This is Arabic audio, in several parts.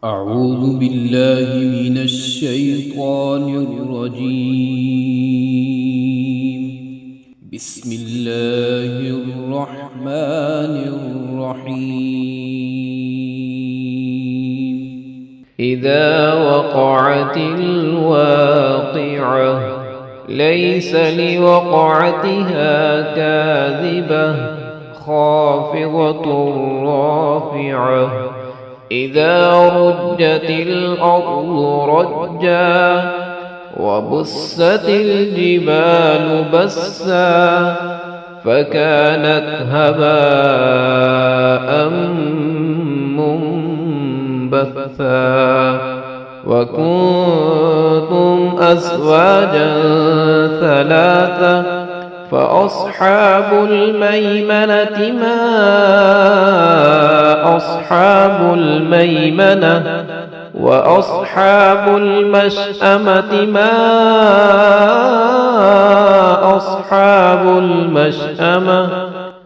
أعوذ بالله من الشيطان الرجيم. بسم الله الرحمن الرحيم. إذا وقعت الواقعة ليس لوقعتها كاذبة خافضة رافعة إذا رجت الأرض رجا وبست الجبال بسا فكانت هباء منبثا وكنتم أزواجا ثلاثة فأصحاب الميمنة ما أصحاب الميمنة وأصحاب المشأمة ما أصحاب المشأمة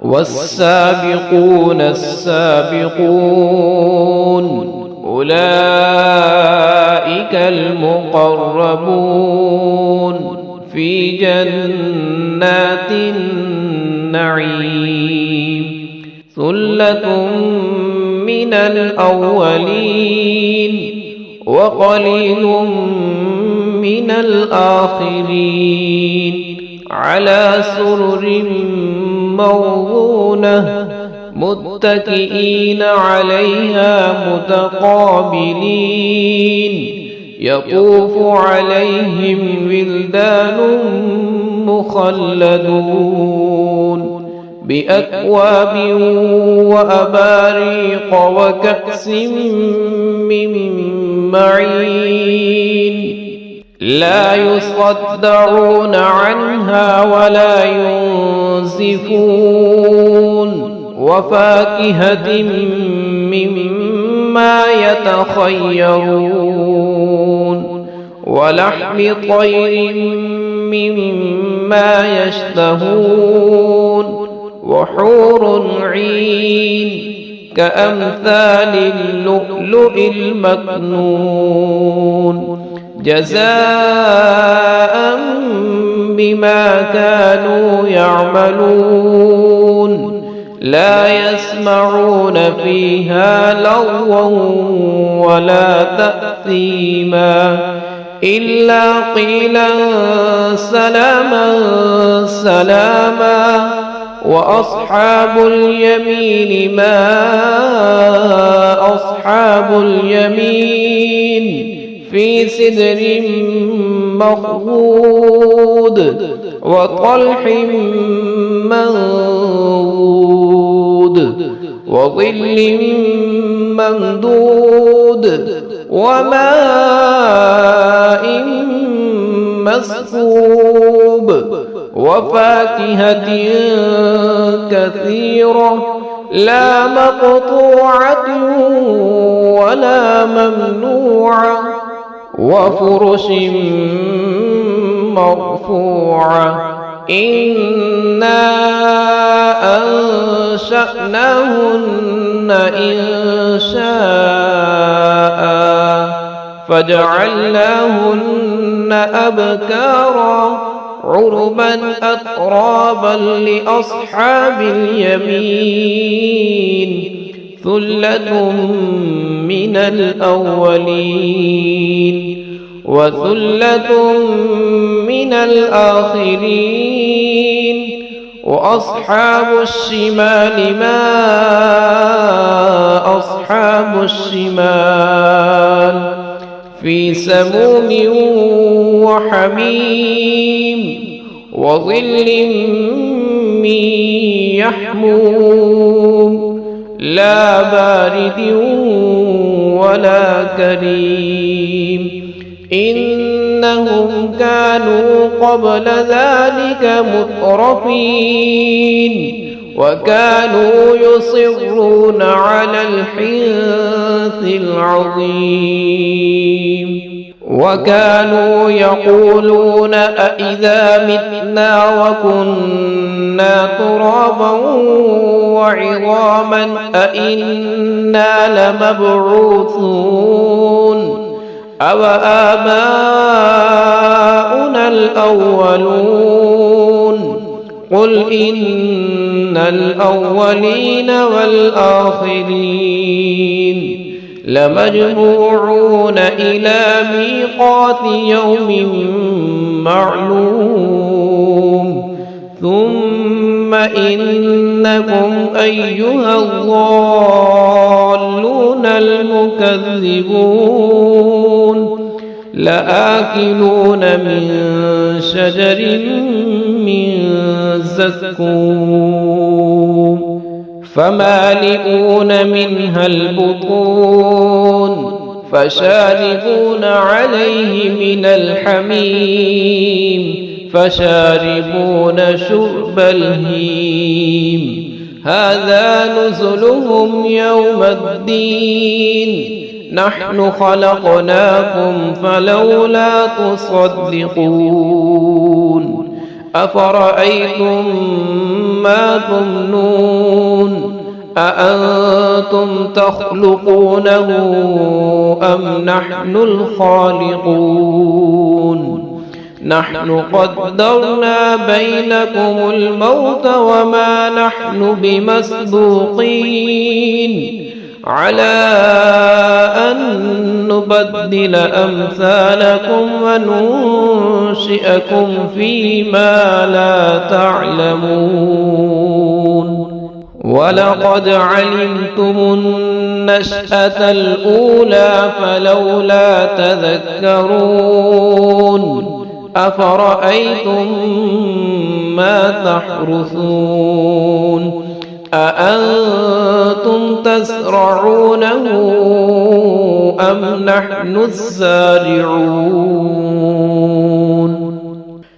والسابقون السابقون أولئك المقربون في جنات النعيم ثلة من الأولين وقليل من الآخرين على سرر موضونة متكئين عليها متقابلين يطوف عليهم ولدان مخلدون بأكواب وأباريق وكأس من معين لا يصدعون عنها ولا ينزفون وفاكهة مما يتخيرون ولحم طير مما يشتهون وحور عين كأمثال اللؤلؤ المكنون جزاء بما كانوا يعملون لا يسمعون فيها لغوا ولا تأثيما إلا قيلا سلاما سلاما وأصحاب اليمين ما أصحاب اليمين في سدر مخضود وطلح منضود وظل ممدود وماء مسكوب وفاكهة كثيرة لا مقطوعة ولا ممنوعة وفرش مرفوعة إنا أنشأناهن إنشاء فجعلناهن أبكارا عربا أترابا لأصحاب اليمين ثلة من الأولين وثلة من الآخرين وأصحاب الشمال ما أصحاب الشمال في سموم وحميم وظل من يحموم لا بارد ولا كريم إنهم كانوا قبل ذلك مترفين وكانوا يصرون على الحنث العظيم وكانوا يقولون أإذا متنا وكنا ترابا وعظاما أإنا لمبعوثون أوآباؤنا الأولون قل إن الأولين والآخرين لمجموعون إلى ميقات يوم معلوم ثم إنكم أيها الضالون المكذبون لآكلون من شجر من زقوم فمالئون منها البطون فشاربون عليه من الحميم فشاربون شرب الهيم هذا نزلهم يوم الدين نحن خلقناكم فلولا تصدقون أفرأيتم ما تمنون أأنتم تخلقونه أم نحن الخالقون نحن قدرنا بينكم الموت وما نحن بمسبوقين على أن نبدل أمثالكم وننشئكم فيما لا تعلمون ولقد علمتم النشأة الأولى فلولا تذكرون أفرأيتم ما تحرثون أأنتم تزرعونه أم نحن الزارعون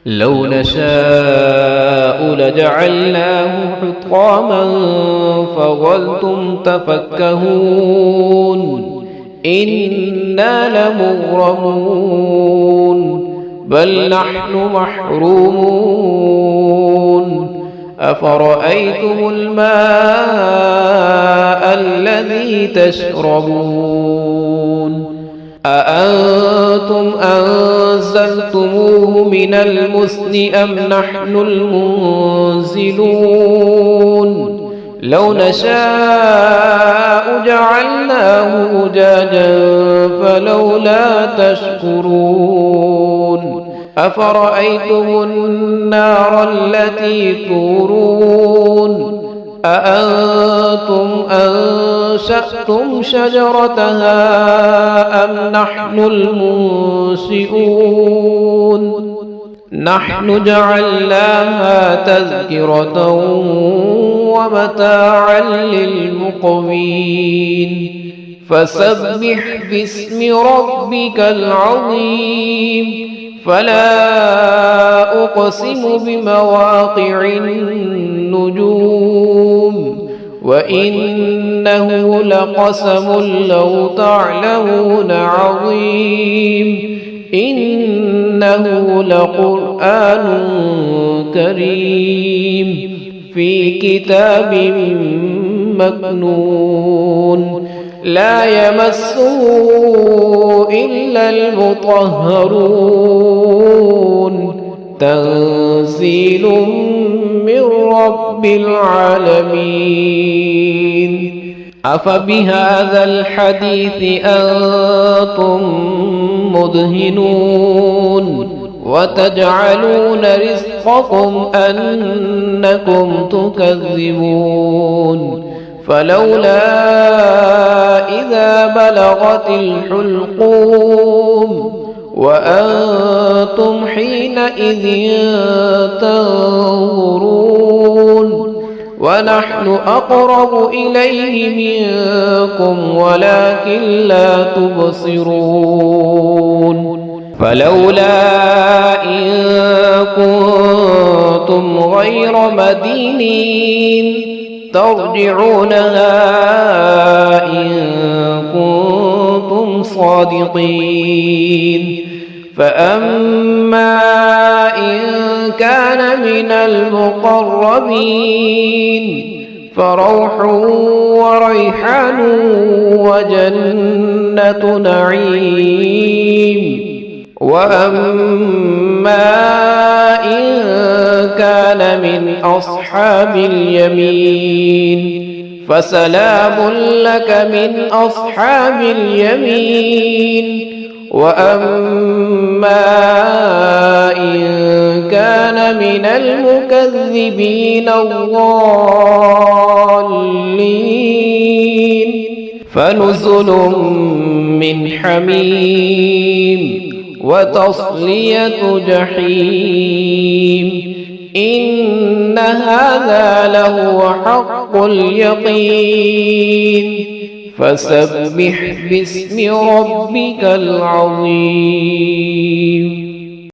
لو نشاء لجعلناه حطاما فظلتم تفكهون إنا لمغرمون بل نحن محرومون أفرأيتم الماء الذي تشربون أأنتم أنزلتموه من المزن أم نحن المنزلون لو نشاء جعلناه أجاجا فلولا تشكرون أفرأيتم النار التي تورون أأنتم أنشأتم شجرتها أم نحن المنشئون نحن جعلناها تذكرة ومتاعا للمقوين فسبح باسم ربك العظيم فلا أقسم بمواقع النجوم وإنه لقسم لو تعلمون عظيم إنه لقرآن كريم في كتاب مكنون لا يمسه إلا المطهرون تنزيل من رب العالمين أفبهذا الحديث أنتم مدهنون وتجعلون رزقكم أنكم تكذبون فلولا إذا بلغت الحلقوم وأنتم حينئذ تنظرون ونحن أقرب إليه منكم ولكن لا تبصرون فلولا إن كنتم غير مدينين ترجعونها إن كنتم صادقين فأما إن كان من المقربين فروح وريحان وجنة نعيم. وأما إن كان من أصحاب اليمين فسلام لك من أصحاب اليمين. وأما إن كان من المكذبين الضالين فنزل من حميم وتصلية جحيم. إن هذا لهو حق اليقين. فسبح باسم ربك العظيم.